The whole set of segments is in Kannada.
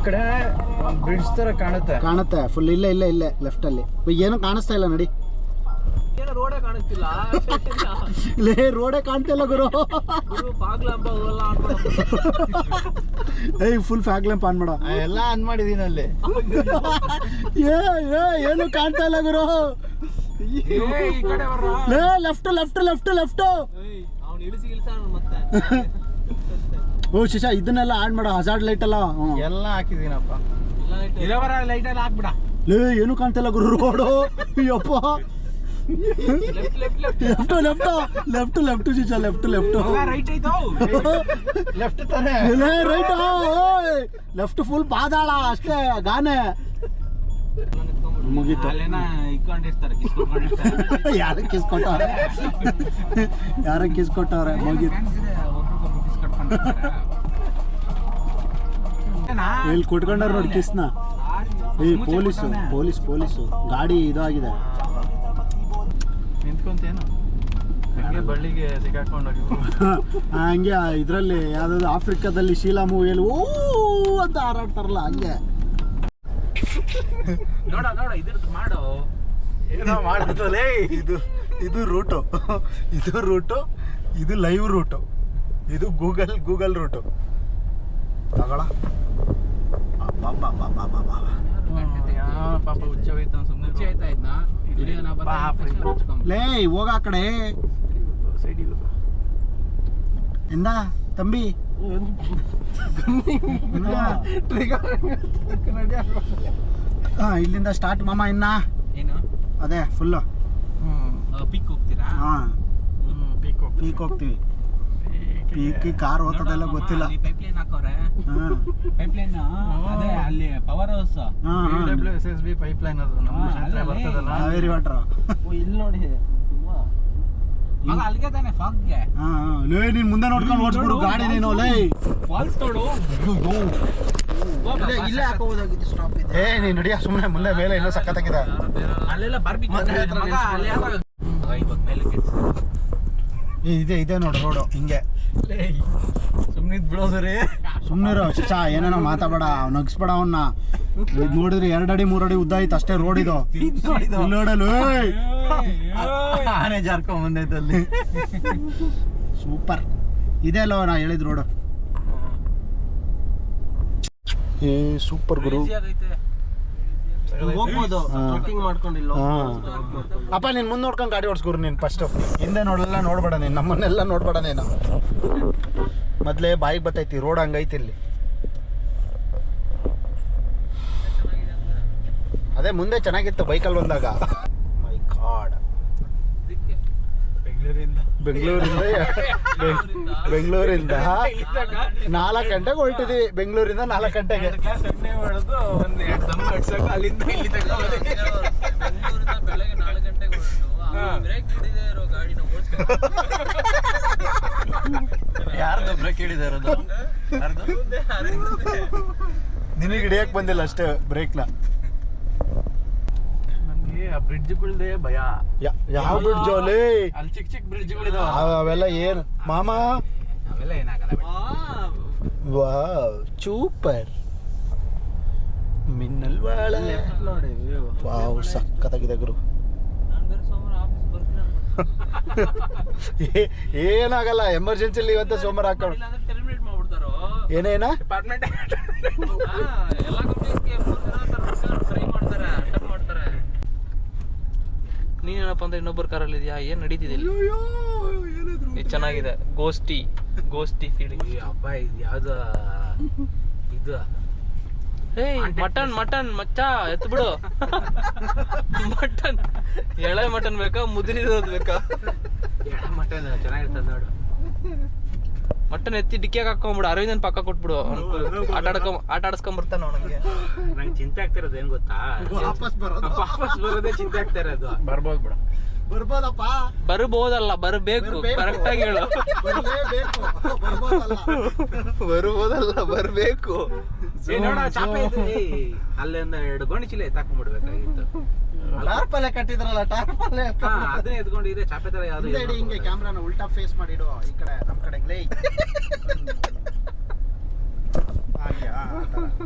ಕಡೆ ಬ್ರಿಡ್ಜ್ ತರ ಕಾಣುತ್ತೆ ಫುಲ್ ಇಲ್ಲೇ ಲೆಫ್ಟ್ ಅಲ್ಲಿ ಏನು ಕಾಣಿಸ್ತಾ ಇಲ್ಲ ನೋಡಿ. ರೋಡೇ ಕಾಣಿಸ್ತಿಲ್ಲ ರೋಡೇ ಕಾಣ್ತಾ ಇಲ್ಲ ಗುರು. ಏಯ್ ಫುಲ್ ಫ್ಯಾಗ್ ಲ್ಯಾಂಪ್ ಆನ್ ಮಾಡೋ. ಎಲ್ಲ ಆನ್ ಮಾಡಿದೀನಿ ಅಲ್ಲಿ. ಏನು ಕಾಣ್ತಾ ಇಲ್ಲ ಗುರು. ಲೆಫ್ಟ್ ಓ ಶಿಶಾ ಇದನ್ನೆಲ್ಲ ಆನ್ ಮಾಡೋ. ಹಜಾರ್ಡ್ ಲೈಟ್ ಎಲ್ಲ ಹಾಕಿದೀನಪ್ಪ. ಲೈಟ್ ಎಲ್ಲ ಹಾಕ್ಬಿಡ. ಏನು ಕಾಣ್ತಾ ಇಲ್ಲ ಗುರು ರೋಡು. ಯಪ್ಪ ಲೆಫ್ಟ್ ಶಿಶಾ ಲೆಫ್ಟ್ ಲೆಫ್ಟ್ ಫುಲ್ ಪಾದಾಳ ಅಷ್ಟೇ ಗಾನೆ ಮುಗೀತು. ಯಾರ ಕಿಸ್ಕೊಟ್ಟವ್ರೆ ಮುಗೀತು. ಇಲ್ಲಿ ಕೊಟ್ಕೊಂಡವ್ರು ನೋಡಿ ಕಿಸ್ನ. ಪೊಲೀಸು ಗಾಡಿ ಇದಾಗಿದೆ. ನಿಂತ್ಕೊಂತೇನು ಬಳ್ಳಿಗೆ ಸಿಕ್ಕಾಕೊಂಡೋಗಿ ಹಂಗೆ ಇದ್ರಲ್ಲಿ ಯಾವ್ದಾದ್ರು ಆಫ್ರಿಕಾದಲ್ಲಿ ಶೀಲಾ ಮೂವಿಯಲ್ಲಿ ಓ ಅಂತ ಹಾರಾಡ್ತಾರಲ್ಲ ಹಂಗೆ. ನೋಡ ಇದ್ರದ್ದು ಮಾಡೋ ಏನೋ ಮಾಡೋದಲ್ಲೇ. ಇದು ರೂಟು, ಇದು ಲೈವ್ ರೂಟು, ಇದು ಗೂಗಲ್ ರೂಟು ತಗೊಳ. ಪಾಪ ಹುಚ್ಚ ಹೋಯ್ತು ಸುಮ್ಮನೆ ಲೇ ಹೋಗ ಆ ಕಡೆ ಎಂದ ತಂಬಿ. ಇಲ್ಲಿಂದ ಸ್ಟಾರ್ಟ್ ಮಾಮ. ಇನ್ನ ಏನು ಅದೇ ಫುಲ್ಲು ಪೀಕ್ ಹೋಗ್ತೀರಾ? ಪೀಕ್ ಹೋಗ್ತೀವಿ. ಪೀಕಿ ಕಾರ್ ಹೋಗ್ತದೆಲ್ಲ ಗೊತ್ತಿಲ್ಲ. ಪೈಪ್ ಲೈನ್ ಹಾಕೋರೆ. ಪೈಪ್ ಲೈನ್ ಅದೇ ಅಲ್ಲಿ power house SSB pipeline ಅದು ಬರ್ತದಲ್ಲ ಕಾವೇರಿ ವಾಟರ್. ಇಲ್ಲಿ ನೋಡಿ ಅಲ್ಲಿಗೆ ತಾನೆ ಫಾಗ್ಗೆ. ಲೇ ನೀನ್ ಮುಂದೆ ನೋಡ್ಕೊಂಡು ಓಡಿಸ್ಬಿಡು ಗಾಡಿ ನೀನು. ಲೇ ಫಾಲ್ಸ್ ನೋಡು. ಇಲ್ಲೇ ಹಾಕೋಬೋದಾಗಿತ್ತು ಸ್ಟಾಪ್ ಇದೆ. ನೀನ್ ನಡಿಯ ಸುಮ್ಮನೆ ಮುಂದೆ ಮೇಲೆ ಇನ್ನೂ ಸಕ್ಕತ್ತಾಗಿದೆ. ಅಲ್ಲೆಲ್ಲ ಬಾರ್ಬಿಕ್ಯೂ ಇದೆ ನೋಡು ರೋಡು ಹಿಂಗೆ. ಸುಮ್ಮನೆ ಬಿಡೋದ್ರಿ. ಸುಮ್ಮನಿರೋ ಚಾ ಏನೇನೋ ಮಾತಾಡಬೇಡ, ನಗ್ಸ್ಬೇಡ ಅವನ್ನ. ನೋಡಿದ್ರೆ 2 ಅಡಿ 3 ಅಡಿ ಉದ್ದ ಐತೆ ಅಷ್ಟೇ ರೋಡ್ ಇದು. ನೋಡಲು ಆನೆ ಜಾರ್ಕೊಂಡ್ ಬಂದೈತಲ್ಲಿ. ಸೂಪರ್ ಇದೆ ಅಲ್ವ ನಾ ಹೇಳಿದ್ ರೋಡು. ಸೂಪರ್ ಗುರು. ಹೋಗ್ಬೋದು ಟ್ರೆಕ್ಕಿಂಗ್ ಮಾಡ್ಕೊಂಡಿಲ್ಲ. ಅಪ್ಪ ನೀನ್ ಮುಂದೆ ನೋಡ್ಕೊಂಡು ಗಾಡಿ ಓಡಿಸ್ಕೊರು. ನೀನು ಫಸ್ಟ್ ಹಿಂದೆ ನೋಡಲ್ಲ ನೋಡ್ಬೇಡ ನೀನು, ನಮ್ಮನ್ನೆಲ್ಲ ನೋಡ್ಬೇಡ ನೀನು. ಮೊದಲೇ ಬಾಯಿಗೆ ಬತ್ತೈತಿ ರೋಡ್ ಹಂಗೈತಿ ಇಲ್ಲಿ. ಅದೇ ಮುಂದೆ ಚೆನ್ನಾಗಿತ್ತು ಬೈಕಲ್ಲಿ ಬಂದಾಗ. ಮೈ ಗಾಡ್. ಬೆಂಗಳೂರಿಂದ 4 ಗಂಟೆಗೆ ಹೊರಟಿದೀವಿ. ಬೆಂಗಳೂರಿಂದ 4 ಗಂಟೆಗೆ. ಯಾರ್ದು ಬ್ರೇಕ್ ಹಿಡಿದ ಇರೋದು? ನಿನಗೆ ಹಿಡಿಯಕ್ ಬಂದಿಲ್ಲ ಅಷ್ಟೇ ಬ್ರೇಕ್ನ. ನನಗೆ ಆ ಬ್ರಿಡ್ಜ್ಗಳ್ದೇ ಭಯ. ಯಾವ ಬ್ರಿಡ್ಜ್ ಅಲ್ಲಿ? ಅಲ್ಲಿ ಚಿಕ್ಕ ಬ್ರಿಡ್ಜ್ಗಳಿದಾವ. ಅವೆಲ್ಲ ಏನು ಮಾಮ? ಅವೆಲ್ಲ ಏನಾಗಲ್ಲ. Wow super. ಮಿನ್ನಲ್ ವಾಳ ನೋಡಿ. ವಾವ್ ಸಕ್ಕತ್ತಾಗಿದೆ ಗುರು. ಏನಾಗಲ್ಲ, ಎಮರ್ಜೆನ್ಸಿಲಿ ಇವತ್ತು ಸೋಮವಾರ ಹಾಕೊಂಡು ಏನೇನ ನೀನೇನಪ್ಪ ಅಂದ್ರೆ ಇನ್ನೊಬ್ಬರ ಕಾರಲ್ಲಿ ಇದೆಯಾ? ಏನ್ ನಡೀತಿದೆ? ಚೆನ್ನಾಗಿದೆ. ಗೋಸ್ಟಿ ಫೀಲಿಂಗ್. ಅಪ್ಪ ಇದು ಯಾವ್ದು ಇದು? ಮಟನ್ ಮಚ್ಚ ಎತ್ತು ಬಿಡು. ಮಟನ್ ಎಳೆ ಮಟನ್ ಬೇಕಾ ಮುದ್ರಿರೋದು ಬೇಕಾ? ಮಟನ್ ಚೆನ್ನಾಗಿರ್ತದೆ ನೋಡು. ಮಟನ್ ಎತ್ತಿ ಡಿಕ್ಕಿಯಾಗ ಹಾಕೊಂಡ್ಬಿಡು. ಅರವಿಂದನ್ ಪಕ್ಕ ಕೊಟ್ಬಿಡು. ಆಟ ಆಡಿಸ್ಕೊಂಡ್ಬರ್ತಾನ. ಅವನಿಗೆ ನಂಗೆ ಚಿಂತೆ ಆಗ್ತಿರೋದು ಏನ್ ಗೊತ್ತಾ? ವಾಪಸ್ ಬರೋದೇ ಚಿಂತೆ ಆಗ್ತಾ ಇರೋದು. ಬರ್ಬೋದು ಬಿಡು. ಬರ್ಬೋದಲ್ಲ, ಬರ್ಬೇಕು. ಕರೆಕ್ಟ್ ಆಗಿ ಹೇಳು. ಬರ್ಬೋದಲ್ಲ, ಬರ್ಬೇಕು. ಅಲ್ಲಿಂದ 2 ಗೋಣಿ ಚೀಲ ಎತ್ತಾಕೊಂಡ್ಬಿಡ್ಬೇಕಾಗಿತ್ತು. ಟಾರ್ಪಲ್ಲೇ ಕಟ್ಟಿದ್ರಲ್ಲ, ಟಾರ್ಪಲ್ಲೇ ಅದನ್ನೇ ಎತ್ಕೊಂಡಿದ್ರೆ ಚಾಪೆ ತರ ಯಾವ್ದು. ಹಿಂಗೆ ಕ್ಯಾಮ್ರಾನ ಉಲ್ಟಾ ಫೇಸ್ ಮಾಡಿಡು ಈ ಕಡೆ, ನಮ್ ಕಡೆಗೆ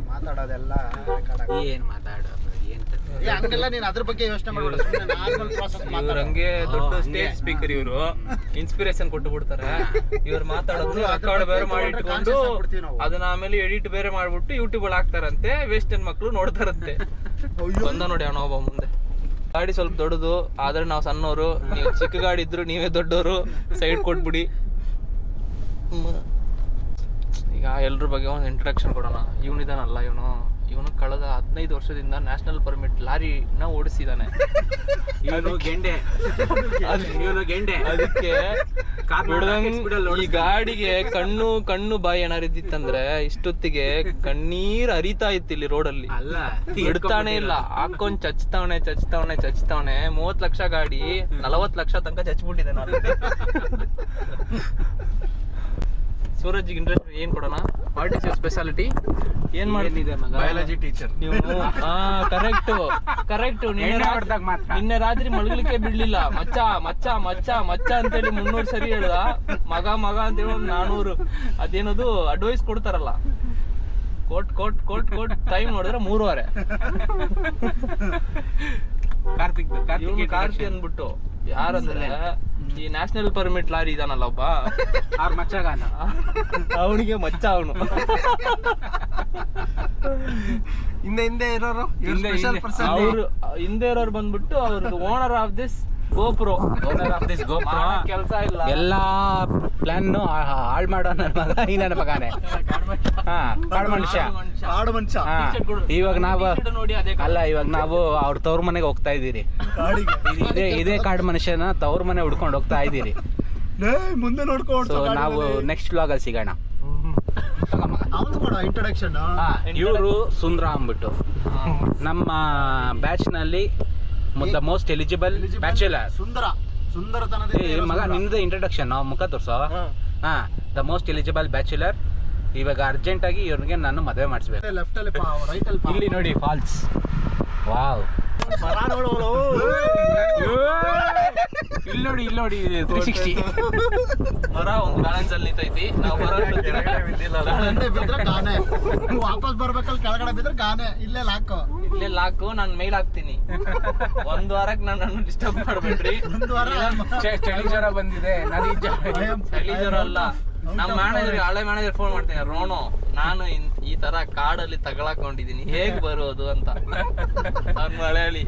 ಮಾತಾಡೋದೆಲ್ಲ ಏನ್ ಮಾತಾಡೋದು ಏನ್ ಏ, ಹಂಗೆಲ್ಲ ನೀನ್ ಅದ್ರ ಬಗ್ಗೆ ಯೋಚನೆ ಮಾಡ್ಬೇಡ, ಸುಮ್ನೆ normal process ಇವ್ರು ಮಾತಾಡು. ಹಂಗೆ ದೊಡ್ಡ ಹಂಗೆ. ಸ್ಟೇಜ್ ಸ್ಪೀಕರ್ ಇವರು ಇನ್ಸ್ಪಿರೇಷನ್ ಕೊಟ್ಟು ಬಿಡ್ತಾರೆ. ಇವ್ರು ಮಾತಾಡೋದು ರೆಕಾರ್ಡ್ ಬೇರೆ ಮಾಡಿ ಇಟ್ಕೊಂಡು Conscious ಆಗ್ಬಿಡ್ತೀವಿ ನಾವು. ಅದನ್ನ ಆಮೇಲೆ ಎಡಿಟ್ ಬೇರೆ ಮಾಡ್ಬಿಟ್ಟು ಯೂಟ್ಯೂಬ್ ಅಲ್ಲಿ ಹಾಕ್ತಾರಂತೆ. ವೇಸ್ಟರ್ನ್ ಮಕ್ಳು ನೋಡ್ತಾರಂತೆ. ಬಂದ ನೋಡಿ ಅವನ ಒಬ್ಬ ಮುಂದೆ. ಗಾಡಿ ಸ್ವಲ್ಪ ದೊಡ್ಡದು ಆದ್ರೆ ನಾವು ಸಣ್ಣವರು, ನೀವು ಚಿಕ್ಕ ಗಾಡಿ ಇದ್ರು ನೀವೇ ದೊಡ್ಡವರು, ಸೈಡ್ ಕೊಟ್ಬಿಡಿ. ಈಗ ಎಲ್ರ ಬಗ್ಗೆ ಒಂದು ಇಂಟ್ರಡಕ್ಷನ್ ಕೊಡೋಣ. ಇವನಿದಾನಲ್ಲ, ಇವನು ಕಳೆದ 15 ವರ್ಷದಿಂದ ನ್ಯಾಷನಲ್ ಪರ್ಮಿಟ್ ಲಾರಿನ ಓಡಿಸಿದಾನೆ. ಇವನು ಗೆಂಡೆ ಇವನು ಗೆಂಡೆ ಅದಕ್ಕೆ ಕಾರ್ನಾಡ್ speed ಅಲ್ಲಿ ಈ ಗಾಡಿಗೆ ಕಣ್ಣು ಬಾಯಿ ಏನಾರು ಇದ್ದಿತ್ತಂದ್ರೆ ಇಷ್ಟೊತ್ತಿಗೆ ಕಣ್ಣೀರ್ ಹರಿತಾ ಇತ್ತು ಇಲ್ಲಿ ರೋಡಲ್ಲಿ. ಅಲ್ಲ ಬಿಡ್ತಾನೆ ಇಲ್ಲ, ಹಾಕೊಂಡ್ ಚಚ್ತಾವನೆ 30 ಲಕ್ಷ ಗಾಡಿ 40 ಲಕ್ಷ ತನಕ ಚಚ್ಬಿಟ್ಟಿದೆ ನಾನು. ಸೂರಜ್ ಇಂಟ್ರೆಸ್ಟ್ ಏನ್ ಕೊಡೋಣ? What is your speciality? ಏನ್ ಮಾಡಿದೆ ಮಗ? Biology teacher. ನೀವು ಕರೆಕ್ಟ್ ನಿನ್ನೆ ರಾತ್ರಿ ಮಲಗಲಿಕ್ಕೆ ಬಿಡ್ಲಿಲ್ಲ. ಮಚ್ಚ ಅಂತೇಳಿ 300 ಸರಿ ಹೇಳ್ದ. ಮಗ ಅಂತೇಳಿ 400. ಅದೇನದು ಅಡ್ವೈಸ್ ಕೊಡ್ತಾರಲ್ಲ, ಕೋಟ್ ಟೈಮ್ ನೋಡಿದ್ರೆ 3:30. ಕಾರ್ತಿ ಅಂದ್ಬಿಟ್ಟು ಯಾರಂದ್ರೆ ಈ ನ್ಯಾಷನಲ್ ಪರ್ಮಿಟ್ ಲಾರಿ ಇದಾನಲ್ಲ ಒಬ್ಬ, ಅವ್ರ ಮಚ್ಚಗಾನ ಅವನಿಗೆ ಮಚ್ಚ. ಅವನು ಹಿಂದೆ ಇರೋರು ಅವ್ರು ಹಿಂದೆ ಇರೋರು ಬಂದ್ಬಿಟ್ಟು ಅವ್ರದ್ದು ಓನರ್ ಆಫ್ ದಿಸ್ ಗೋಪ್ರೋ ಕೆಲಸ ಇಲ್ಲ. ಎಲ್ಲಾ ಪ್ಲಾನ್ ಹಾಳು ಮಾಡೋ ನನ್ನ ಮಗ ಈ ನನ್ನ ಮಗನೇ. ಕಾಡು ಮನುಷ್ಯ. ಕಾಡು ಮನುಷ್ಯ. ಇವಾಗ ನಾವು ನೋಡಿ ಅದೇ ಅಲ್ಲ, ಇವಾಗ ನಾವು ಅವ್ರ ತವ್ರ ಮನೆಗೆ ಹೋಗ್ತಾ ಇದ್ದೀರಿ. ಕಾಡಿಗೆ ಇದೇ ಕಾಡು ಮನುಷ್ಯನ ತವ್ರ ಮನೆ ಹುಡ್ಕೊಂಡು ಹೋಗ್ತಾ ಇದ್ದೀರಿ. ಮುಂದೆ ನೋಡ್ಕೊಂಡು ಸೊ ನಾವು ನೆಕ್ಸ್ಟ್ ವ್ಲಾಗ್ ಅಲ್ಲಿ ಸಿಗೋಣ. ಅವನು ಕೂಡ ಇಂಟ್ರೊಡಕ್ಷನ್. ಇವರು ಸುಂದ್ರ ಅಂದ್ಬಿಟ್ಟು ನಮ್ಮ ಬ್ಯಾಚ್ ನಲ್ಲಿ ದ ಮೋಸ್ಟ್ ಎಲಿಜಿಬಲ್ ಬ್ಯಾಚುಲರ್. ಸುಂದರತನದ ಮಗ ನಿಮ್ದು ಇಂಟ್ರೊಡಕ್ಷನ್ ಮುಖ ತೋರ್ಸೋ. The most eligible bachelor. ಇವಾಗ ಅರ್ಜೆಂಟ್ ಆಗಿ ಇವ್ರಿಗೆ ನಾನು ಮದುವೆ ಮಾಡಿಸ್ಬೇಕು. ಲೆಫ್ಟ್ ಅಲ್ಲಿ ರೈಟ್ ಅಲ್ಲಿ ಇಲ್ಲಿ ನೋಡಿ ಫಾಲ್ಸ್. ವಾವ್. ಇಲ್ಲಿ ನೋಡಿ 360. ಮರ ಒಂದು ಬ್ಯಾಲೆನ್ಸ್ ಅಲ್ಲಿ ನಿಂತೈತಿ. ನಾವು ಬಿದ್ರೆ ಗಾನೆ, ವಾಪಸ್ ಬರ್ಬೇಕಲ್ಲಿ ಕೆಳಗಡೆ ಬಿದ್ರೆ ಗಾನೆ. ಇಲ್ಲೇ ಲಾಕು ನಾನು ಮೇಲ್ ಹಾಕ್ತೀನಿ. 1 ವಾರಕ್ಕೆ ನನ್ನನ್ನು ಡಿಸ್ಟರ್ಬ್ ಮಾಡ್ಬೇಡ್ರಿ. 1 ವಾರ ಚಳಿ ಜ್ವರ ಬಂದಿದೆ. ಚಳಿ ಜ್ವರ ಅಲ್ಲ. ನಮ್ಮ ಹಳೆ ಮ್ಯಾನೇಜರ್ ಫೋನ್ ಮಾಡ್ತೀನಿ, ರೋಣು ನಾನು ಈ ತರ ಕಾಡಲ್ಲಿ ತಗೊಳಕೊಂಡಿದೀನಿ, ಹೇಗ್ ಬರೋದು ಅಂತ. ಅವ್ರ ಮಲಯಾಳಿ,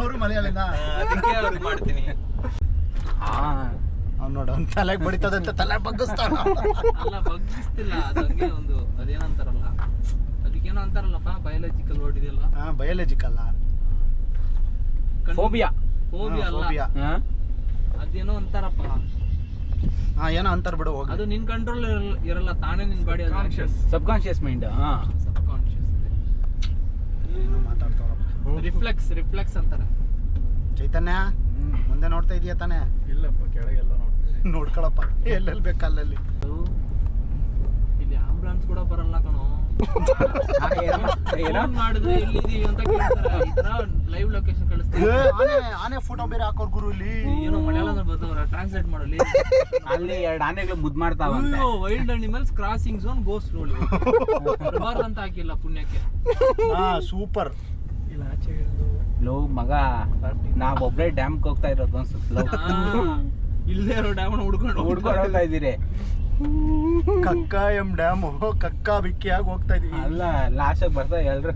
ಅವರು ಮಲಯಾಳಿನ. ಅದಕ್ಕೆ ಅವ್ರಿಗೆ ಮಾಡ್ತೀನಿ. ಅವ್ನು ನೋಡು ಅವ್ನು ತಲೆಗೆ ಬಡಿತದೆ ಅಂತ ತಲೆ ಬಗ್ಗಿಸ್ತಾನ. ಅಲ್ಲ ಬಗ್ಗಿಸ್ತಿಲ್ಲ, ಅದಂಗೆ ಒಂದು ಅದೇನಂತಾರಲ್ಲ, ಅದಕ್ಕೇನೋ ಅಂತಾರಲ್ಲಪ್ಪ, ಬಯಾಲಜಿಕಲ್ ವರ್ಡ್ ಇದೆಯಲ್ಲ. ಬಯಾಲಜಿಕಲ್ ಫೋಬಿಯಾ ಅಲ್ಲ, ಅದೇನೋ ಅಂತಾರಪ್ಪ. ಏನೋ ಅಂತಾರ ಬಿಡು, ಹೋಗಿ. ಅದು ನಿನ್ ಕಂಟ್ರೋಲ್ ಇರಲ್ಲ, ತಾನೇ ನಿನ್ ಬಾಡಿ ಸಬ್ ಕಾನ್ಶಿಯಸ್ ಮೈಂಡ್. ಸಬ್ ಕಾನ್ಶಿಯಸ್ ಮಾತಾಡ್ತಾವ್ರಪ್ಪ. ರಿಫ್ಲೆಕ್ಸ್ ಅಂತಾರೆ. ಚೈತನ್ಯ ಮುಂದೆ ನೋಡ್ತಾ ಇದೀಯ ತಾನೇ? ಇಲ್ಲಪ್ಪ, ಕೆಳಗೆಲ್ಲ ನೋಡ್ಕೊಳಪ್ಪ, ಎಲ್ಲೆಲ್ಲಿ ಬೇಕು ಅಲ್ಲಲ್ಲಿ. ಇಲ್ಲಿ ಆಂಬುಲೆನ್ಸ್ ಕೂಡ ಬರಲ್ಲ ಕಣೋ. ಮಾಡಿದ್ರೆ ಎಲ್ಲಿದೀವಿ ಅಂತ ಕೇಳ್ತಾರೆ. ಈ ತರ ಲೈವ್ ಲೊಕೇಶನ್ ಕಳಿಸ್ತಾರೆ. ಆನೆ ಫೋಟೋ ಬೇರೆ ಹಾಕೋರ್ ಗುರು ಇಲ್ಲಿ. ಏನೋ ಮಲಯಾಳದಲ್ಲಿ ಬರ್ದವ್ರ, ಟ್ರಾನ್ಸ್ಲೇಟ್ ಮಾಡಲಿ. ಅಲ್ಲಿ 2 ಆನೆಗಳು ಮುದ್ದು ಮಾಡ್ತಾವ. ವೈಲ್ಡ್ ಅನಿಮಲ್ಸ್ ಕ್ರಾಸಿಂಗ್ ಝೋನ್ ಗೋ ಸ್ಲೋಲಿ ಅಂತ ಹಾಕಿಲ್ಲ ಪುಣ್ಯಕ್ಕೆ. ಸೂಪರ್. ಲೋ ಮಗ, ನಾವ್ ಒಬ್ರೇ ಡ್ಯಾಮ್ಗೆ ಹೋಗ್ತಾ ಇರೋದು ಅನ್ಸುತ್ತೆ. ಇಲ್ಲೇ ಇರೋ ಡ್ಯಾಮ್ ಹುಡ್ಕೊಂಡು ಹೋಗ್ತಾ ಇದ್ದೀರಿ. ಕಕ್ಕ ಡ್ಯಾಮ್ ಕಕ್ಕ ಬಿಕ್ಕಿಯಾಗಿ ಹೋಗ್ತಾ ಇದೀವಿ. ಅಲ್ಲ, ಲಾಸ್ಟ್ ಬರ್ತಾ ಎಲ್ರು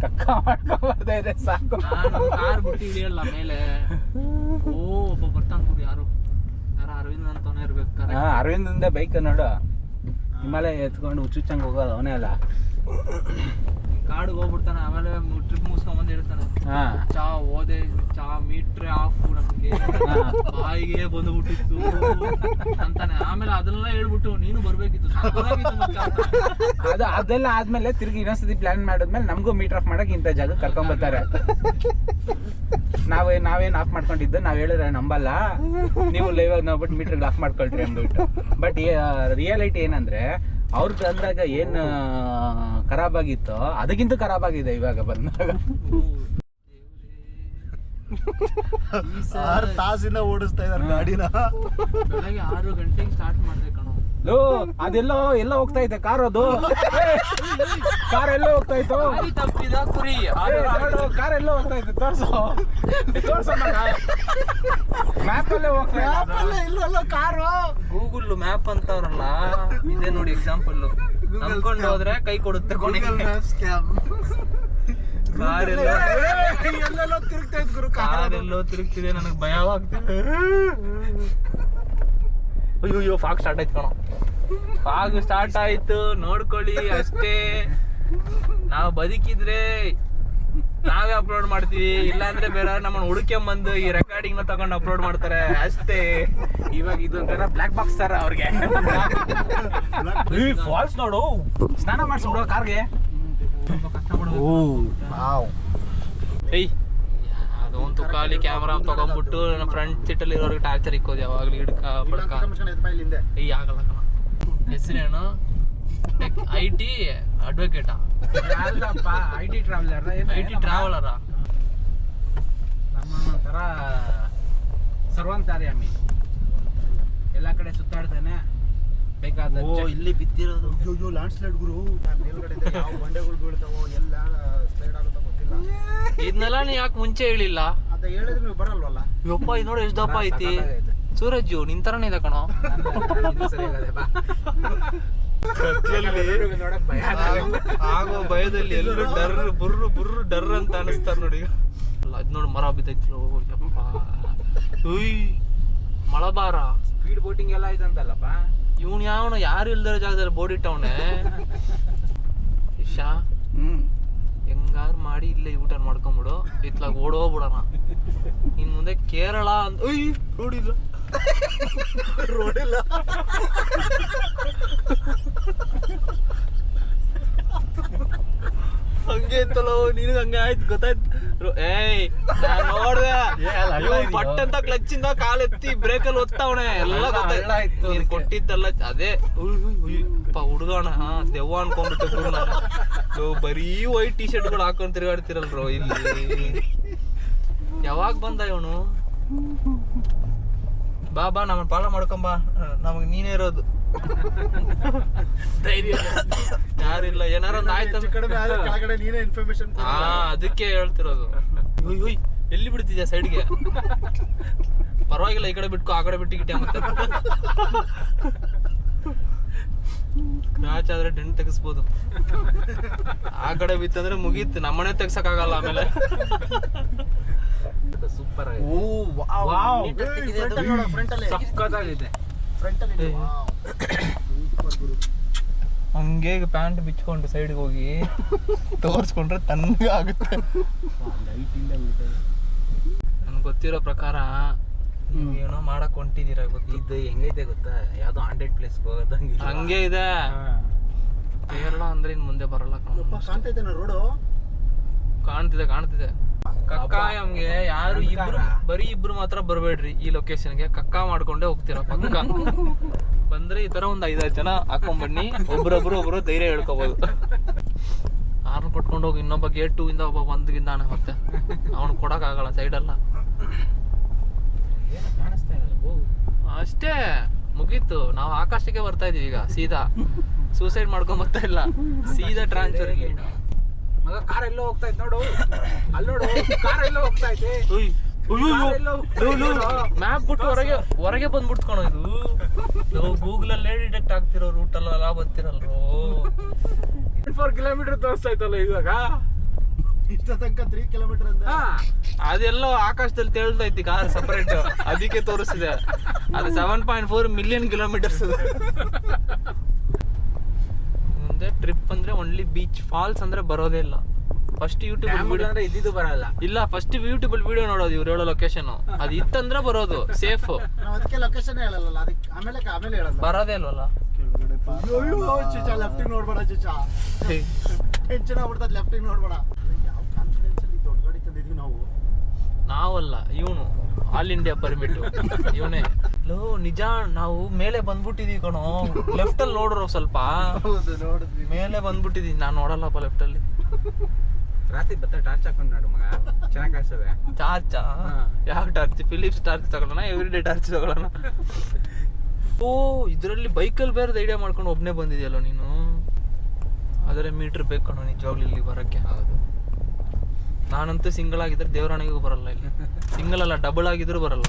ಕಕ್ಕ ಮಾಡ್ಕೊಂಡ್ ಬರ್ತಾ ಇದೆ. ಸಾಕು. ಕಾರ್ ಬಿಟ್ಟು ಇಳಿಯಲ್ಲ ಮೇಲೆ. ಒಬ್ಬ ಬರ್ತಾನ ಕೂಡಿ, ಯಾರು ಅರವಿಂದ್ ಅಂತವನೇ ಇರ್ಬೇಕು. ಅರವಿಂದಿಂದ ಬೈಕ್ ನೋಡು, ಹಿಮಾಲಯ ಎತ್ಕೊಂಡು ಹುಚ್ಚುಚ್ಚಂಗ್ ಹೋಗೋದು ಅವನೇ ಅಲ್ಲ. ಕಾಡಿಗೆ ಹೋಗ್ಬಿಡ್ತಾನೆ, ಆಮೇಲೆ ಟ್ರಿಪ್ ಮುಗಿಸ್ಕೊಂಡ್ ಬಂದು ಹೇಳ್ತಾನೆ, ಚಾ ಓದೆ, ಚಾ ಮೀಟ್ರೆ ಆಫ್ ನಮ್ಗೆ ಬಾಯಿಗೆ ಬಂದ್ಬಿಟ್ಟಿತ್ತು ಅಂತಾನೆ. ಆಮೇಲೆ ಅದನ್ನೆಲ್ಲ ಹೇಳ್ಬಿಟ್ಟು ನೀನು ಬರ್ಬೇಕಿತ್ತು, ಅದೆಲ್ಲ ಆದ್ಮೇಲೆ ತಿರ್ಗಿ ಇನ್ನೊಂದ್ಸತಿ ಪ್ಲಾನ್ ಮಾಡಿದ್ಮೇಲೆ ನಮಗೂ ಮೀಟರ್ ಆಫ್ ಮಾಡಕ್ ಇಂಥ ಜಾಗ ಕರ್ಕೊಂಡ್ ಬರ್ತಾರೆ. ನಾವೇನ್ ಆಫ್ ಮಾಡ್ಕೊಂಡಿದ್ದು, ನಾವ್ ಹೇಳಿದ್ರೆ ನಂಬಲ್ಲ, ನೀವು ಲೈವ್ ಆಗಿ ನೋಡ್ಬಿಟ್ಟು ಮೀಟರ್ ಆಫ್ ಮಾಡ್ಕೊಳ್ರಿ ಅಂದ್ಬಿಟ್ಟು. ಬಟ್ ರಿಯಾಲಿಟಿ ಏನಂದ್ರೆ, ಅವ್ರಿಗೆ ಅಂದಾಗ ಏನ್ ಖರಾಬ್ ಆಗಿತ್ತೋ ಅದಕ್ಕಿಂತ ಖರಾಬ್ ಆಗಿದೆ ಇವಾಗ ಬಂದಾಗ. 6 ತಾಸಿಂದ ಓಡಿಸ್ತಾ ಇದಾರೆ ಗಾಡಿನ. ಬೆಳಗ್ಗೆ 6 ಗಂಟೆಗೆ ಸ್ಟಾರ್ಟ್ ಮಾಡ್ದೆ ಕಣೋ. ಅದೆಲ್ಲೋ ಎಲ್ಲ ಹೋಗ್ತಾ ಐತೆ ಕಾರ್, ಅದು ಕಾರ್ ಎಲ್ಲೋ ಹೋಗ್ತಾ ಇತ್ತು, ದಾರಿ ತಪ್ಪಿದ ಕುರಿ ಕಾರ್ ಎಲ್ಲೋ ಹೋಗ್ತಾ ಇತ್ತು, ತೋರ್ಸೋ ಮ್ಯಾಪ್ ಅಲ್ಲೇ ಹೋಗ್ತಾ ಇಲ್ಲಲ್ಲ ಕಾರು. ಗೂಗಲ್ ಮ್ಯಾಪ್ ಅಂತವ್ರಲ್ಲ, ಇದೇ ನೋಡಿ ಎಕ್ಸಾಂಪಲ್. ನಂಬ್ಕೊಂಡು ಹೋದ್ರೆ ಕೈ ಕೊಡುತ್ತೆ ಕೊನೆಗೆ. ಎಲ್ಲೆಲ್ಲೋ ತಿರುಗ್ತಾ ಇದ್ ಗುರು ಕಾರೆಲ್ಲೋ ತಿರುಗ್ತಿದೆ, ನನಗೆ ಭಯವಾಗ್ತಿದೆ. ಅಯ್ಯೋ ಫಾಗ್ ಸ್ಟಾರ್ಟ್ ಆಯ್ತು ಕಣೋ, ಫಾಗ್ ಸ್ಟಾರ್ಟ್ ಆಯ್ತು, ನೋಡ್ಕೊಳ್ಳಿ ಅಷ್ಟೇ. ನಾವು ಬದುಕಿದ್ರೆ ನಾವೇ ಅಪ್ಲೋಡ್ ಮಾಡ್ತೀವಿ, ಇಲ್ಲಾಂದ್ರೆ ಬೇರೆ ನಮ್ಮನ್ನ ಹುಡುಕೊಂಬಂದು ಈ ರೆಕಾರ್ಡಿಂಗ್ ನ ತಗೊಂಡು ಅಪ್ಲೋಡ್ ಮಾಡ್ತಾರೆ ಅಷ್ಟೇ. ಇವಾಗ ಇದೊಂಥರ ಬ್ಲಾಕ್ ಬಾಕ್ಸ್ ತರ ಅವ್ರಿಗೆ. ಫಾಲ್ಸ್ ನೋಡು, ಸ್ನಾನ ಮಾಡಿಸ್ಬಿಡು ಕಾರ್ಗೆ. ಏಯ್ ಅದಂತೂ ಖಾಲಿ ಕ್ಯಾಮ್ರಾ ತಗೊಂಡ್ಬಿಟ್ಟು ನನ್ನ ಫ್ರಂಟ್ ಸೀಟಲ್ಲಿ ಇರೋರಿಗೆ ಟಾರ್ಚರ್ ಇಕ್ಕೋದು ಯಾವಾಗ್ಲೂ ಹಿಡ್ಕ ಬಡ್ಕ. ಏಯ್ ಆಗಲ್ಲ ಕಣ. ಹೆಸರೇನು? IT ಅಡ್ವೊಕೇಟಾ? ಅಲ್ಲಪ್ಪ, IT ಟ್ರಾವೆಲರ್. IT ಟ್ರಾವೆಲರಾ? ನಮ್ಮ ಒಂಥರ ಸರ್ವಂತಾರ್ಯಾಮಿ, ಎಲ್ಲ ಕಡೆ ಸುತ್ತಾಡ್ತಾನೆ. ಬೇಕಾದ ಇಲ್ಲಿ ಬಿದ್ದಿರೋದು ಅಯ್ಯೋ ಲ್ಯಾಂಡ್ ಸ್ಲೈಡ್ ಗುರು. ಮೇಲ್ಗಡೆ ಯಾವ ಬಂಡೆಗಳು ಬೀಳ್ತಾವೋ, ಎಲ್ಲ ಸ್ಲೈಡ್ ಆಗುತ್ತೋ ಗೊತ್ತಿಲ್ಲ. ಇದನ್ನೆಲ್ಲ ನೀ ಯಾಕೆ ಮುಂಚೆ ಹೇಳಿಲ್ಲ? ಅದ ಹೇಳಿದ್ರೆ ನೀವು ಬರಲ್ವಲ್ಲ. ಯಪ್ಪ ಇದು ನೋಡಿ ಎಷ್ಟು ದಪ್ಪ ಐತಿ. ಸೂರಜ್ಜು ನಿನ್ ತರನೇ ಇದೆ ಕಣೋ. ಆಗೋ ಭಯದಲ್ಲಿ ಎಲ್ಲರೂ ಡರ್ ಬುರ್ರು ಬುರ್ರು ಡರ್ ಅಂತ ಅನಿಸ್ತಾರ ನೋಡಿ. ಅದ್ ನೋಡಿ ಮರ ಬಿದ್ದೈತ್ಲೋ ಯಪ್ಪ. ಉಯ್ ಮಳಬಾರ ಸ್ಪೀಡ್ ಬೋಟಿಂಗ್ ಎಲ್ಲ ಆಯ್ತಂತಲ್ಲಪ್ಪ. ಇವನ್ ಯಾವನ ಯಾರು ಇಲ್ದಿರೋ ಜಾಗದಲ್ಲಿ ಬೋರ್ಡ್ ಇಟ್ಟವನೆ. ಇಶಾ ಹೆಂಗಾರು ಮಾಡಿ ಇಲ್ಲೇ ಊಟ ಮಾಡ್ಕೊಂಬಿಡು, ಇತ್ಲಾಗ ಓಡೋಗ್ಬಿಡೋಣ. ಇನ್ ಮುಂದೆ ಕೇರಳ ಅಂತ ರೋಡಿಲ್ಲ ರೋಡಿಲ್ಲ. ಹಂಗೆ ಇತ್ತಲ್ಲ ನಿನಗೆ ಹಂಗೆ ಆಯ್ತು ಗೊತ್ತಾಯ್ತು. ಏಯ್ ನಾನ್ ನೋಡ್ದೆ ಪಟ್ ಅಂತ ಕ್ಲಚ್ ಇಂದ ಕಾಲೆತ್ತಿ ಬ್ರೇಕಲ್ಲಿ ಒತ್ತವನೆ ಎಲ್ಲ ಗೊತ್ತಾಯ್ತು. ನೀನ್ ಕೊಟ್ಟಿದ್ದಲ್ಲ ಅದೇ ಹುಡುಗಣ ದೆವ್ವ ಅನ್ಕೊಂಡ್ಬಿಟ್ಟೆ ಗುರು. ನಾನು ಬರೀ ವೈಟ್ ಟಿ ಶರ್ಟ್ಗಳು ಹಾಕೊಂಡ್ ತಿರುಗಾಡ್ತಿರಲ್ರೋ ಇಲ್ಲಿ. ಯಾವಾಗ ಬಂದ ಇವನು? ಬಾ ನಮ್ಮನ್ನ ಪಾಲ ಮಾಡ್ಕೊಂಬಾ, ನಮಗ್ ನೀನೇ ಇರೋದು. ಧೈರ್ಯ ಯಾರಿಲ್ಲ, ಏನಾರ ಒಂದು ಆಯ್ತು ಕೆಳಗಡೆ ನೀನೇ ಇನ್ಫಾರ್ಮೇಶನ್. ಅದಕ್ಕೆ ಹೇಳ್ತಿರೋದು. ಎಲ್ಲಿ ಬಿಡ್ತಿದ್ಯಾ ಸೈಡ್ಗೆ? ಪರವಾಗಿಲ್ಲ, ಈ ಕಡೆ ಬಿಟ್ಕೊ, ಆ ಕಡೆ ಬಿಟ್ಟಿಗಿಟ್ಟೆ ಮತ್ತೆ. ಕ್ರಾಚ್ ಆದ್ರೆ ಡೆಂಟ್ ತೆಗಿಸ್ಬೋದು, ಆ ಕಡೆ ಬಿತ್ತಂದ್ರೆ ಮುಗೀತು, ನಮ್ಮನೆ ತೆಗ್ಸಕ್ ಆಗಲ್ಲ ಆಮೇಲೆ. ಸೂಪರ್ ಫ್ರಂಟ್ ಅಲ್ಲಿ ಹಂಗೆ ಪ್ಯಾಂಟ್ ಬಿಚ್ಕೊಂಡು ಸೈಡ್ಗೆ ಹೋಗಿ ತೋರ್ಸ್ಕೊಂಡ್ರೆ ತಣ್ಣಗೆ ಆಗುತ್ತೆ. ನನ್ಗೆ ಗೊತ್ತಿರೋ ಪ್ರಕಾರ ನೀವು ಏನೋ ಮಾಡಕ್ ಹೊಂಟಿದ್ದೀರಾ ಇದು ಹೆಂಗೈತೆ ಗೊತ್ತಾ, ಯಾವ್ದೋ 100 ಪ್ಲೇಸ್ ಹೋಗೋದಂಗೆ ಹಂಗೆ ಇದೆ. ಕೇರಳ ಅಂದ್ರೆ ಇನ್ ಮುಂದೆ ಬರಲ್ಲ. ಕಾಣ್ತೈತೆ ರೋಡು, ಕಾಣ್ತಿದೆ. ಕಕ್ಕಾಯಂಗೆ ಯಾರು ಇಬ್ರು, ಬರೀ ಇಬ್ರು ಮಾತ್ರ ಬರ್ಬೇಡ್ರಿ ಈ ಲೊಕೇಶನ್ಗೆ. ಕಕ್ಕಾ ಮಾಡ್ಕೊಂಡೇ ಹೋಗ್ತೀರ ಪಕ್ಕ. ಬಂದ್ರೆ ಈ ತರ ಒಂದ್ 5-6 ಜನ ಹಾಕೊಂಡ್ ಬನ್ನಿ, ಒಬ್ರು ಧೈರ್ಯ ಹೇಳ್ಕೋಬಹುದು. ಆರ್ನ ಕೊಟ್ಕೊಂಡು ಹೋಗಿ ಇನ್ನೊಬ್ಬ ಗೇಟ್ 2 ಇಂದ ಒಬ್ಬ ಬಂದ್ಗಿದ್ದಾನೆ, ಮತ್ತೆ ಅವ್ನು ಕೊಡಕ್ ಆಗಲ್ಲ ಸೈಡಲ್ಲ. ಅಷ್ಟೇ ಮುಗೀತು, ನಾವು ಆಕಾಶಕ್ಕೆ ಬರ್ತಾ ಇದೀವಿ ಈಗ. ಸೀದಾ ಸೂಸೈಡ್ ಮಾಡ್ಕೊಂಡ್ ಬರ್ತಾ ಇಲ್ಲ, ಸೀದಾ ಟ್ರಾನ್ಸ್ಫರ್ಗೆ. ಮಗ ಕಾರ್ ಎಲ್ಲೋ ಹೋಗ್ತಾ ಇತ್ತು ನೋಡು, ಅಲ್ಲಿ ನೋಡು ಕಾರ್ ಎಲ್ಲೋ ಹೋಗ್ತಾ ಐತೆ. ಮ್ಯಾಪ್ ಬಿಟ್ಟು ಹೊರಗೆ ಬಂದ್ಬಿಡ್ತ್ಕೊಣ ಇದು. ಗೂಗಲ್ ಅಲ್ಲೇ ಡಿಟೆಕ್ಟ್ ಆಗ್ತಿರೋ ರೂಟ್ ಅಲ್ಲ ಬರ್ತಿರಲ್ರು. 4 ಕಿಲೋಮೀಟರ್ ತೋರಿಸ್ತಾ ಇತ್ತಲ್ಲ ಇವಾಗ. ಇಷ್ಟ ತನಕ 3 ಕಿಲೋಮೀಟರ್ ಅಂತ. ಅದೆಲ್ಲೋ ಆಕಾಶದಲ್ಲಿ ತೇಳ್ತೈತಿ ಕಾರ್ ಸಪರೇಟ್, ಅದಕ್ಕೆ ತೋರಿಸಿದೆ. ಅದು 7.4 ಮಿಲಿಯನ್ ಕಿಲೋಮೀಟರ್ಸ್. ಮುಂದೆ ಟ್ರಿಪ್ ಅಂದ್ರೆ ಓನ್ಲಿ ಬೀಚ್, ಫಾಲ್ಸ್ ಅಂದ್ರೆ ಬರೋದೇ ಇಲ್ಲ. ಫಸ್ಟ್ ಯೂಟ್ಯೂಬ್ ಅಂದ್ರೆ ಇದ್ದಿದ್ದು ಬರಲ್ಲ. ಇಲ್ಲ, ಫಸ್ಟ್ ಯೂಟ್ಯೂಬ್ ಅಲ್ಲಿ ವಿಡಿಯೋ ನೋಡೋದು ಇವ್ರು ಹೇಳೋ ಲೊಕೇಶನ್. ಅದು ಇತ್ತಂದ್ರೆ ಬರೋದು ಸೇಫ್. ನಾವು ಅದಕ್ಕೆ ಲೊಕೇಶನ್ ಹೇಳಲ್ಲ, ಅದಕ್ಕೆ ಆಮೇಲೆ ಹೇಳಲ್ಲ. ಬರೋದೇ ಅಲ್ವಲ್ಲ. ಚಿಚಾ ಲೆಫ್ಟಿಗೆ ನೋಡ್ಬೇಡ ಚಿಚಾ, ಟೆನ್ಷನ್ ಆಗ್ಬಿಡ್ತದೆ. ಲೆಫ್ಟಿಗೆ ನೋಡ್ಬೇಡ. ಯಾವ ಕಾನ್ಫಿಡೆನ್ಸ್ ಅಲ್ಲಿ ದೊಡ್ಡ ಗಾಡಿ ತಂದಿದ್ವಿ ನಾವಲ್ಲ, ಇವನು ಆಲ್ ಇಂಡಿಯಾ ಪರ್ಮಿಟ್ ಇವನೇ. ಲೋ ನಿಜ, ನಾವು ಮೇಲೆ ಬಂದ್ಬಿಟ್ಟಿದೀವಿ ಕಣೋ. ಲೆಫ್ಟ್ ಅಲ್ಲಿ ನೋಡ್ರು ಸ್ವಲ್ಪ. ಮೇಲೆ ಬಂದ್ಬಿಟ್ಟಿದೀವಿ. ನಾನು ನೋಡಲ್ಲಪ್ಪ ಲೆಫ್ಟ್ ಅಲ್ಲಿ. ರಾತ್ರಿ ಟಾರ್ಚ್ ಹಾಕೊಂಡು ನೋಡು ಮಗ, ಚೆನ್ನಾಗಿ ಕಾಣಿಸ್ತದೆ. ಟಾರ್ಚಾ? ಯಾವ ಟಾರ್ಚ್? ಫಿಲಿಪ್ಸ್ ಟಾರ್ಚ್ ತಗೊಳ್ಳೋಣ, ಎವ್ರಿ ಡೇ ಟಾರ್ಚ್ ತಗೊಳ್ಳೋಣ. ಓ ಇದರಲ್ಲಿ ಬೈಕಲ್ಲಿ ಬೇರೆ ಐಡಿಯಾ ಮಾಡ್ಕೊಂಡು ಒಬ್ಬನೇ ಬಂದಿದೆಯಲ್ಲ ನೀನು. ಆದರೆ ಮೀಟ್ರ್ ಬೇಕು ಕಣೋ ನಿಜವಾಗ್ಲೂ ಇಲ್ಲಿ ಬರೋಕ್ಕೆ. ಹೌದು. ನಾನಂತೂ ಸಿಂಗಲ್ ಆಗಿದ್ರೆ ದೇವರಾಣಿಗೂ ಬರಲ್ಲ ಇಲ್ಲಿ. ಸಿಂಗಲ್ ಅಲ್ಲ ಡಬಲ್ ಆಗಿದ್ರು ಬರಲ್ಲ.